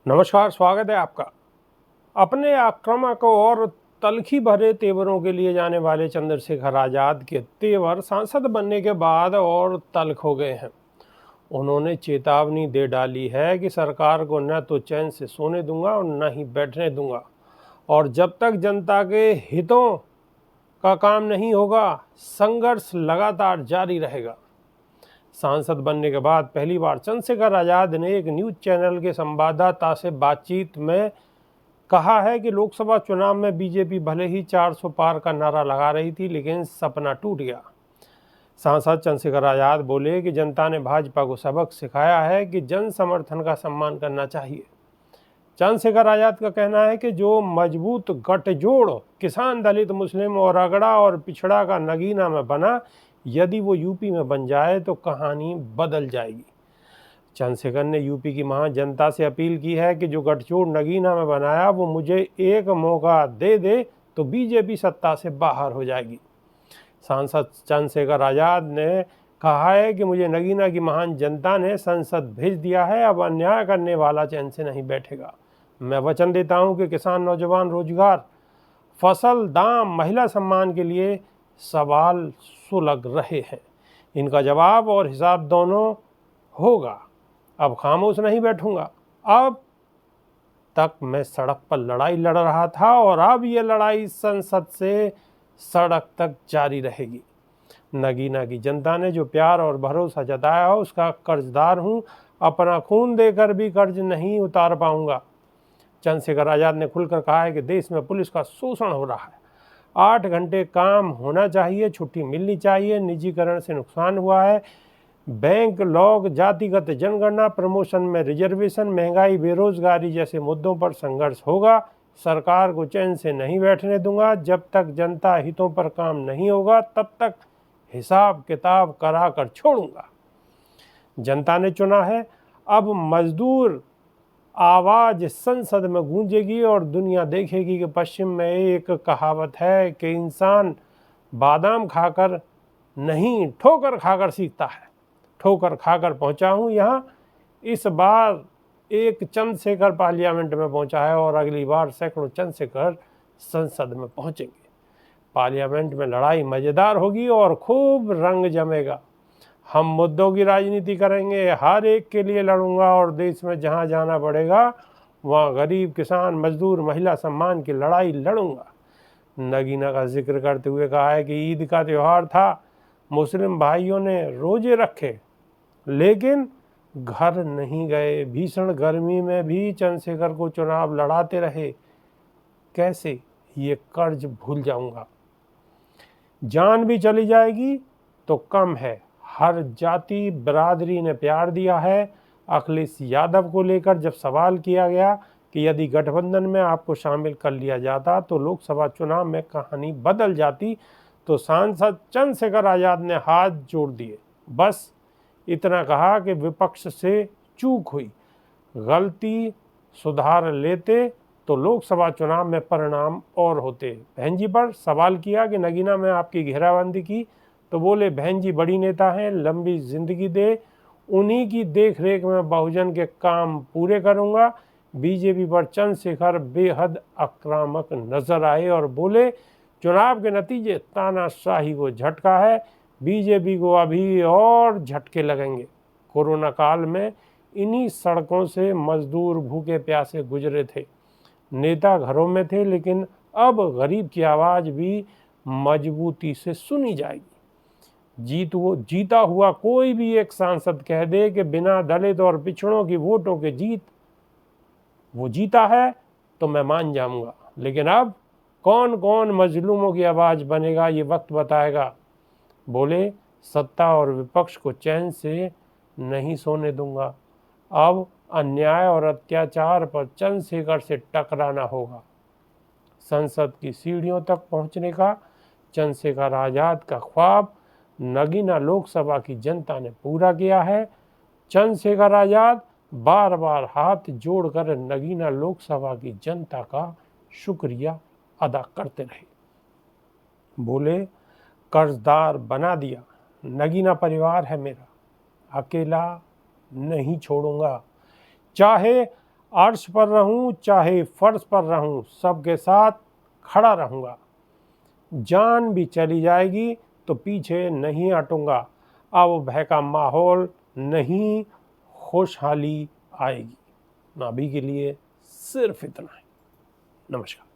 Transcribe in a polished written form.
नमस्कार, स्वागत है आपका। अपने आक्रामक और तल्खी भरे तेवरों के लिए जाने वाले चंद्रशेखर आज़ाद के तेवर सांसद बनने के बाद और तल्ख हो गए हैं। उन्होंने चेतावनी दे डाली है कि सरकार को न तो चैन से सोने दूंगा और न ही बैठने दूंगा, और जब तक जनता के हितों का काम नहीं होगा, संघर्ष लगातार जारी रहेगा। सांसद बनने के बाद पहली बार चंद्रशेखर आज़ाद ने एक न्यूज़ चैनल के संवाददाता से बातचीत में कहा है कि लोकसभा चुनाव में बीजेपी भले ही 400 पार का नारा लगा रही थी, लेकिन सपना टूट गया। सांसद चंद्रशेखर आज़ाद बोले कि जनता ने भाजपा को सबक सिखाया है कि जन समर्थन का सम्मान करना चाहिए। चंद्रशेखर आज़ाद का कहना है कि जो मजबूत गठजोड़ किसान, दलित, मुस्लिम और अगड़ा और पिछड़ा का नगीना में बना, यदि वो यूपी में बन जाए तो कहानी बदल जाएगी। चंद्रशेखर ने यूपी की महान जनता से अपील की है कि जो गठजोड़ नगीना में बनाया वो मुझे एक मौका दे दे तो बीजेपी सत्ता से बाहर हो जाएगी। सांसद चंद्रशेखर आज़ाद ने कहा है कि मुझे नगीना की महान जनता ने संसद भेज दिया है, अब अन्याय करने वाला चैन से नहीं बैठेगा। मैं वचन देता हूं कि किसान, नौजवान, रोजगार, फसल, दाम, महिला सम्मान के लिए सवाल सुलग रहे हैं। इनका जवाब और हिसाब दोनों होगा। अब खामोश नहीं बैठूंगा। अब तक मैं सड़क पर लड़ाई लड़ रहा था और अब ये लड़ाई संसद से सड़क तक जारी रहेगी। नगीना की जनता ने जो प्यार और भरोसा जताया उसका कर्जदार हूं। अपना खून देकर भी कर्ज नहीं उतार पाऊंगा। चंद्रशेखर आज़ाद ने खुलकर कहा है कि देश में पुलिस का शोषण हो रहा है। 8 घंटे काम होना चाहिए, छुट्टी मिलनी चाहिए, निजीकरण से नुकसान हुआ है। बैंक लॉग, जातिगत जनगणना, प्रमोशन में रिजर्वेशन, महंगाई, बेरोजगारी जैसे मुद्दों पर संघर्ष होगा। सरकार को चैन से नहीं बैठने दूंगा। जब तक जनता हितों पर काम नहीं होगा तब तक हिसाब किताब करा कर छोड़ूंगा। जनता ने चुना है, अब मजदूर आवाज संसद में गूंजेगी और दुनिया देखेगी कि पश्चिम में एक कहावत है कि इंसान बादाम खाकर नहीं, ठोकर खाकर सीखता है। ठोकर खाकर पहुंचा हूं यहाँ। इस बार एक चंद्रशेखर पार्लियामेंट में पहुंचा है और अगली बार सैकड़ों चंद्रशेखर संसद में पहुंचेंगे। पार्लियामेंट में लड़ाई मजेदार होगी और खूब रंग जमेगा। हम मुद्दों की राजनीति करेंगे, हर एक के लिए लड़ूंगा और देश में जहां जाना पड़ेगा वहां गरीब, किसान, मजदूर, महिला सम्मान की लड़ाई लड़ूंगा। नगीना का जिक्र करते हुए कहा है कि ईद का त्यौहार था, मुस्लिम भाइयों ने रोजे रखे लेकिन घर नहीं गए। भीषण गर्मी में भी चंद्रशेखर को चुनाव लड़ाते रहे। कैसे ये कर्ज भूल जाऊंगा। जान भी चली जाएगी तो कम है। हर जाति बिरादरी ने प्यार दिया है। अखिलेश यादव को लेकर जब सवाल किया गया कि यदि गठबंधन में आपको शामिल कर लिया जाता तो लोकसभा चुनाव में कहानी बदल जाती, तो सांसद चंद्रशेखर आज़ाद ने हाथ जोड़ दिए। बस इतना कहा कि विपक्ष से चूक हुई, गलती सुधार लेते तो लोकसभा चुनाव में परिणाम और होते। बहन जी पर सवाल किया कि नगीना में आपकी घेराबंदी की, तो बोले बहन जी बड़ी नेता हैं, लंबी जिंदगी दे, उन्हीं की देख रेख में बहुजन के काम पूरे करूंगा। बीजेपी पर चंद्रशेखर बेहद आक्रामक नजर आए और बोले चुनाव के नतीजे तानाशाही को झटका है, बीजेपी को अभी और झटके लगेंगे। कोरोना काल में इन्हीं सड़कों से मजदूर भूखे प्यासे गुजरे थे। नेता घरों में थे, लेकिन अब गरीब की आवाज भी मजबूती से सुनी जाएगी। जीता हुआ कोई भी एक सांसद कह दे कि बिना दलित और पिछड़ों की वोटों के वो जीता है तो मैं मान जाऊंगा। लेकिन अब कौन कौन मजलूमों की आवाज बनेगा ये वक्त बताएगा। बोले सत्ता और विपक्ष को चैन से नहीं सोने दूंगा। अब अन्याय और अत्याचार पर चंद्रशेखर से टकराना होगा। संसद की सीढ़ियों तक पहुंचने का चंद्रशेखर आज़ाद का ख्वाब नगीना लोकसभा की जनता ने पूरा किया है। चंद्रशेखर आज़ाद बार बार हाथ जोड़कर नगीना लोकसभा की जनता का शुक्रिया अदा करते रहे। बोले कर्जदार बना दिया, नगीना परिवार है मेरा, अकेला नहीं छोड़ूंगा। चाहे अर्श पर रहूं चाहे फर्श पर रहूं, सबके साथ खड़ा रहूंगा। जान भी चली जाएगी तो पीछे नहीं हटूंगा। अब भय का माहौल नहीं, खुशहाली आएगी। अभी के लिए सिर्फ इतना ही। नमस्कार।